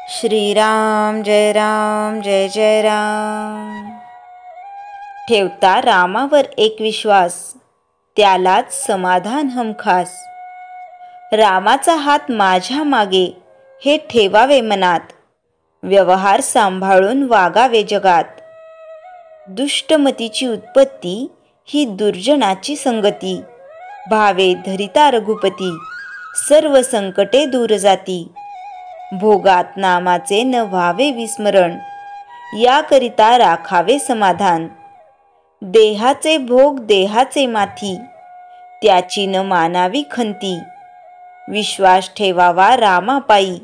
श्रीराम जय राम जय जय राम। ठेवता रामावर एक विश्वास, त्यालाच समाधान हमखास। रामाचा हात माझ्या मागे हे ठेवावे मनात, व्यवहार सांभाळून वागावे जगात। दुष्टमतीची उत्पत्ती ही दुर्जनाची संगती, भावे धरिता रघुपती सर्व संकटे दूर जाती। भोगात नामाचे न व्हावे विस्मरण, याकरिता राखावे समाधान। देहाचे भोग देहाचे माथी, त्याची न मानावी खंती। विश्वास ठेवावा रामापायी,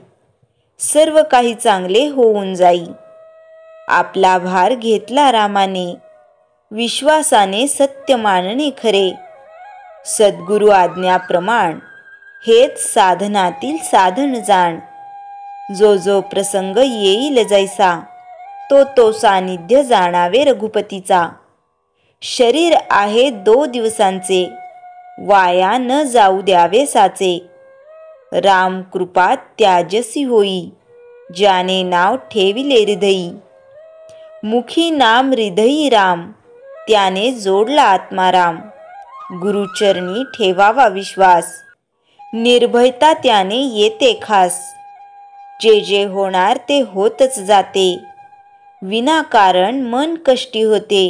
सर्व काही चांगले होऊन जाई। आपला भार घेतला रामाने, विश्वासाने सत्य मानणे खरे। सद्गुरु आज्ञाप्रमाण, हेच साधनातील साधन जाण। जो जो प्रसंग येईल जैसा, तो तो सानिध्य जाणावे रघुपतीचा। शरीर आहे 2 दिवसांचे, वाया न जाऊ द्यावे साचे। राम कृपा त्याजसी होई, ज्याने नाव ठेविले हृदयी। मुखी नाम हृदयी राम, त्याने जोडला आत्माराम। गुरुचरणी ठेवावा विश्वास, निर्भयता त्याने येते खास। जे जे होणार ते होतच जाते, विनाकारण मन कष्टी होते।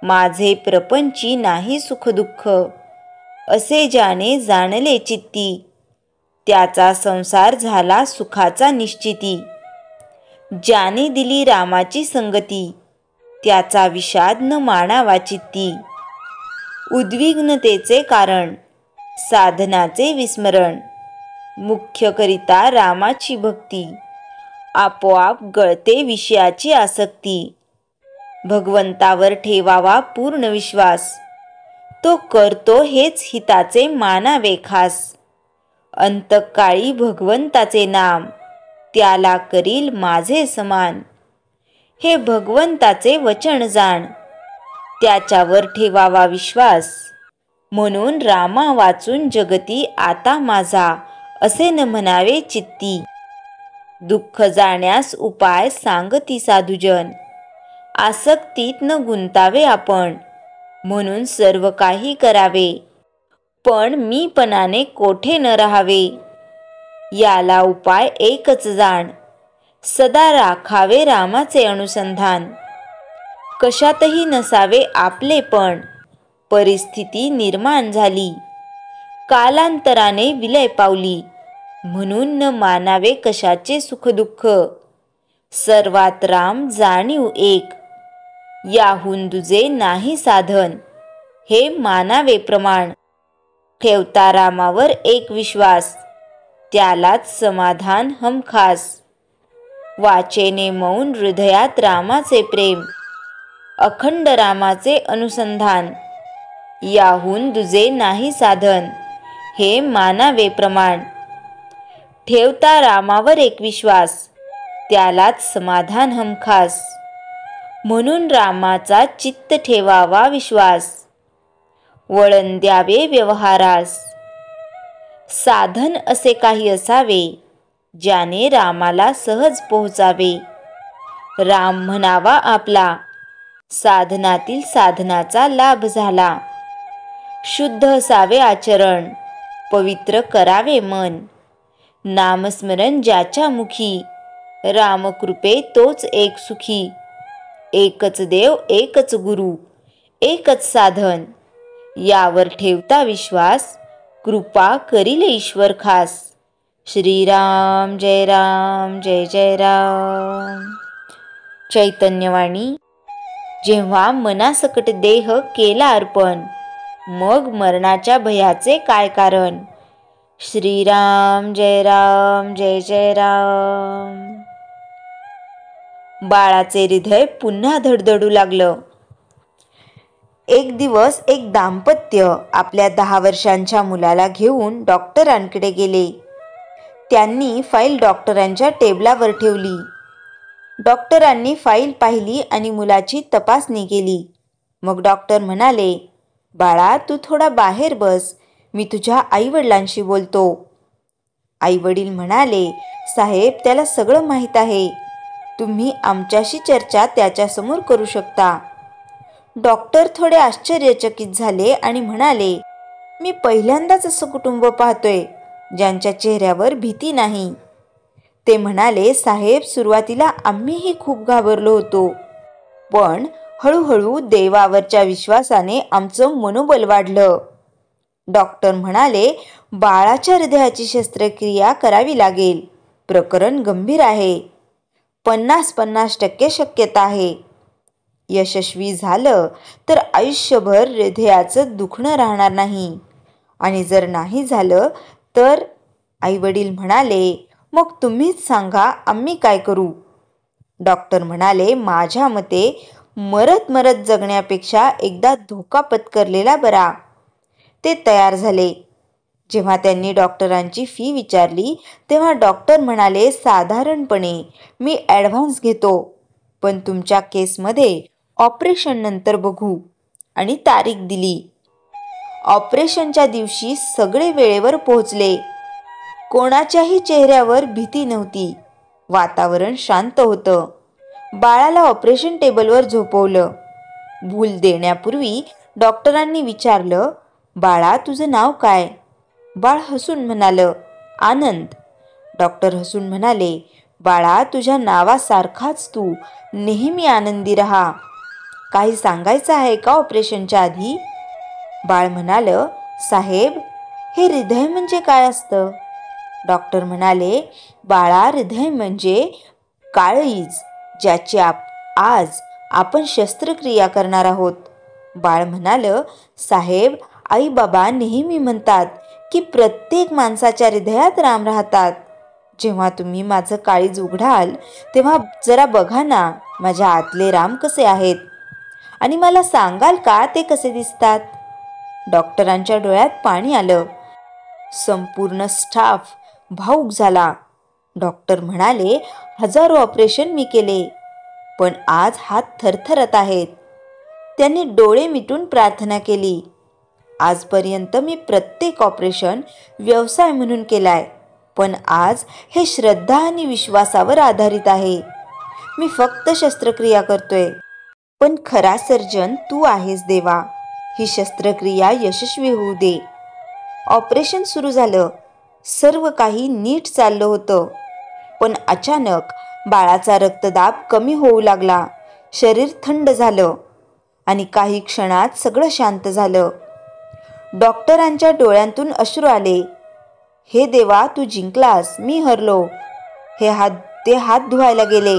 माझे प्रपंची नाही सुख दुःख, असे ज्याने जाणले चित्ती। त्याचा संसार झाला सुखाचा निश्चिती। ज्याने दिली रामाची संगती, त्याचा विषाद न मानावा चित्ती। उद्विग्नतेचे कारण, साधनाचे विस्मरण। मुख्य करिता रामाची भक्ती, आपोआप गळते विषयाची आसक्ती। भगवंतावर ठेवावा पूर्ण विश्वास, तो करतो हेच हिताचे मानावे खास। अंतकाळी भगवंताचे नाम, त्याला करील माझे समान। हे भगवंताचे वचन जाण, त्याच्यावर ठेवावा विश्वास। म्हणून रामा वाचून जगती आता माझा, असे न म्हणावे चित्ती। दुःख जाण्यास उपाय सांगती साधुजन, आसक्तीत न गुंतावे आपण। म्हणून सर्व काही करावे, पण मीपणाने कोठे न राहावे। याला उपाय एकच जाण, सदा राखावे रामाचे अनुसंधान। कशातही नसावे आपलेपण, परिस्थिती निर्माण झाली, कालांतराने विलय पावली। म्हणून न मानावे कशाचे सुख दुःख, सर्वात राम जाणीव एक। याहून दुजे नाही साधन, हे मानावे प्रमाण। ठेवता रामावर एक विश्वास, त्यालाच समाधान हमखास। वाचेने मौन हृदयात रामाचे प्रेम, अखंड रामाचे अनुसंधान। याहून दुजे नाही साधन, हे मानावे प्रमाण। ठेवता रामावर एक विश्वास, त्यालाच समाधान हमखास। म्हणून रामाचा चित्त ठेवावा विश्वास, वळण द्यावे व्यवहारास। साधन असे काही असावे, ज्याने रामाला सहज पोहोचावे। राम म्हणावा आपला, साधनातील साधनाचा लाभ झाला। शुद्ध असावे आचरण, पवित्र करावे मन। नामस्मरण ज्याच्या मुखी, रामकृपे तोच एक सुखी। एकच देव एकच गुरु, एकच साधन। यावर ठेवता विश्वास, कृपा करील ईश्वर खास। श्रीराम जय राम जय जय राम। चैतन्यवाणी। जेव्हा मनासकट देह केला अर्पण, मग मरणाच्या भयाचे काय कारण। श्रीराम जय राम जय जय राम। बाळाचे हृदय पुन्हा धडधडू लागलं। एक दिवस एक दाम्पत्य आपल्या 10 वर्षांच्या मुलाला घेऊन डॉक्टरांकडे गेले। त्यांनी फाईल डॉक्टरांच्या टेबलावर ठेवली। डॉक्टरांनी फाईल पाहिली आणि मुलाची तपासणी केली। मग डॉक्टर म्हणाले, बाळा तू थोडा बाहेर बस, मी तुझ्या आईवडिलांशी बोलतो। आई वडील म्हणाले, साहेब त्याला सगळं माहीत आहे, तुम्ही आमच्याशी चर्चा त्याच्यासमोर करू शकता. डॉक्टर थोडे आश्चर्यचकित झाले आणि म्हणाले, मी पहिल्यांदाच असं कुटुंब पाहतोय ज्यांच्या चेहऱ्यावर भीती नाही. ते म्हणाले, साहेब सुरुवातीला आम्हीही खूप घाबरलो होतो, पण हळूहळू देवावरच्या विश्वासाने आमचं मनोबल वाढलं. डॉक्टर म्हणाले, बाळाच्या हृदयाची शस्त्रक्रिया करावी लागेल. प्रकरण गंभीर आहे. 50-50% शक्यता आहे. यशस्वी झालं तर आयुष्यभर हृदयाचं दुखणं राहणार नाही, आणि जर नाही झालं तर? आई वडील म्हणाले, मग तुम्हीच सांगा आम्ही काय करू. डॉक्टर म्हणाले, माझ्या मते मरत मरत जगण्यापेक्षा एकदा धोका पत्करलेला बरा. ते तयार झाले. जेव्हा त्यांनी डॉक्टरांची फी विचारली तेव्हा डॉक्टर म्हणाले, साधारणपणे मी ॲडव्हान्स घेतो, पण तुमच्या केसमध्ये ऑपरेशन नंतर बघू, आणि तारीख दिली. ऑपरेशनच्या दिवशी सगळे वेळेवर पोहोचले. कोणाच्याही चेहऱ्यावर भीती नव्हती. वातावरण शांत होतं. बाळाला ऑपरेशन टेबलवर झोपवलं. भूल देण्यापूर्वी डॉक्टरांनी विचारलं, बाळा तुझं नाव काय? बाळ हसून म्हणालं, आनंद. डॉक्टर हसून म्हणाले, बाळा तुझ्या नावासारखाच तू नेहमी आनंदी राहा. काही सांगायचं आहे का ऑपरेशनच्या आधी? बाळ म्हणालं, साहेब हे हृदय म्हणजे काय असतं? डॉक्टर म्हणाले, बाळा हृदय म्हणजे काळीज ज्याची आज आपण शस्त्रक्रिया करणार आहोत. बाळ म्हणालं, साहेब आई बाबा नेहमी म्हणतात की प्रत्येक माणसाच्या हृदयात राम राहतात. जेव्हा तुम्ही माझं काळीज उघडाल तेव्हा जरा बघा ना माझ्या आतले राम कसे आहेत, आणि मला सांगाल का ते कसे दिसतात? डॉक्टरांच्या डोळ्यात पाणी आलं. संपूर्ण स्टाफ भाऊक झाला. डॉक्टर म्हणाले, हजारो ऑपरेशन मी केले, पण आज हात थरथरत आहेत. त्यांनी डोळे मिटून प्रार्थना केली, आजपर्यंत मी प्रत्येक ऑपरेशन व्यवसाय म्हणून केलाय, पण आज हे श्रद्धा आणि विश्वासावर आधारित आहे. मी फक्त शस्त्रक्रिया करतोय, पण खरा सर्जन तू आहेस देवा. ही शस्त्रक्रिया यशस्वी होऊ दे. ऑपरेशन सुरू झालं. सर्व काही नीट चाललं होतं, पण अचानक बाळाचा रक्तदाब कमी होऊ लागला. शरीर थंड झालं आणि काही क्षणात सगळं शांत झालं. डॉक्टरांच्या डोळ्यांतून अश्रू आले. हे देवा तू जिंकलास, मी हरलो. ते हात धुवायला गेले.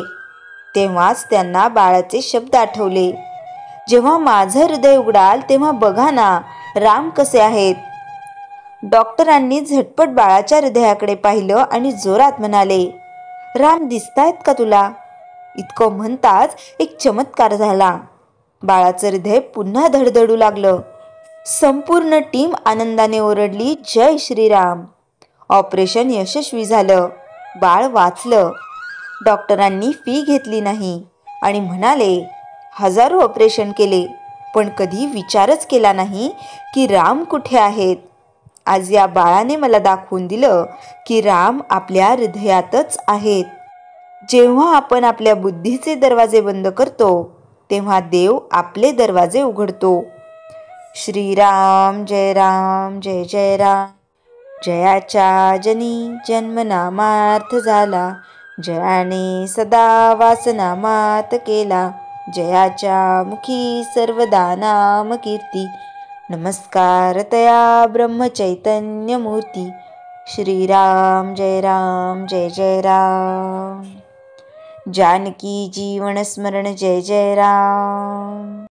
तेव्हाच त्यांना बाळाचे शब्द आठवले, जेव्हा माझं हृदय उघडाल तेव्हा बघा ना राम कसे आहेत. डॉक्टरांनी झटपट बाळाच्या हृदयाकडे पाहिलं आणि जोरात म्हणाले, राम दिसतायत का तुला? इतकं म्हणताच एक चमत्कार झाला. बाळाचं हृदय पुन्हा धडधडू लागलं. संपूर्ण टीम आनंदाने ओरडली, जय श्रीराम. ऑपरेशन यशस्वी झालं. बाळ वाचलं. डॉक्टरांनी फी घेतली नाही आणि म्हणाले, हजारो ऑपरेशन केले, पण कधी विचारच केला नाही की राम कुठे आहेत. आज या बाळाने मला दाखवून दिलं की राम आपल्या हृदयातच आहेत. जेव्हा आपण आपल्या बुद्धीचे दरवाजे बंद करतो तेव्हा देव आपले दरवाजे उघडतो. श्रीराम जय राम जय जय राम. जयाच्या जनी जन्मनामार्थ झाला, जयाने सदा वासना मात केला. जयाच्या मुखी सर्वदा नाम कीर्ती, नमस्कार तया ब्रह्मचैतन्य मूर्ती. श्रीराम जय राम जय जय राम. जानकी जीवन स्मरण जय जय राम.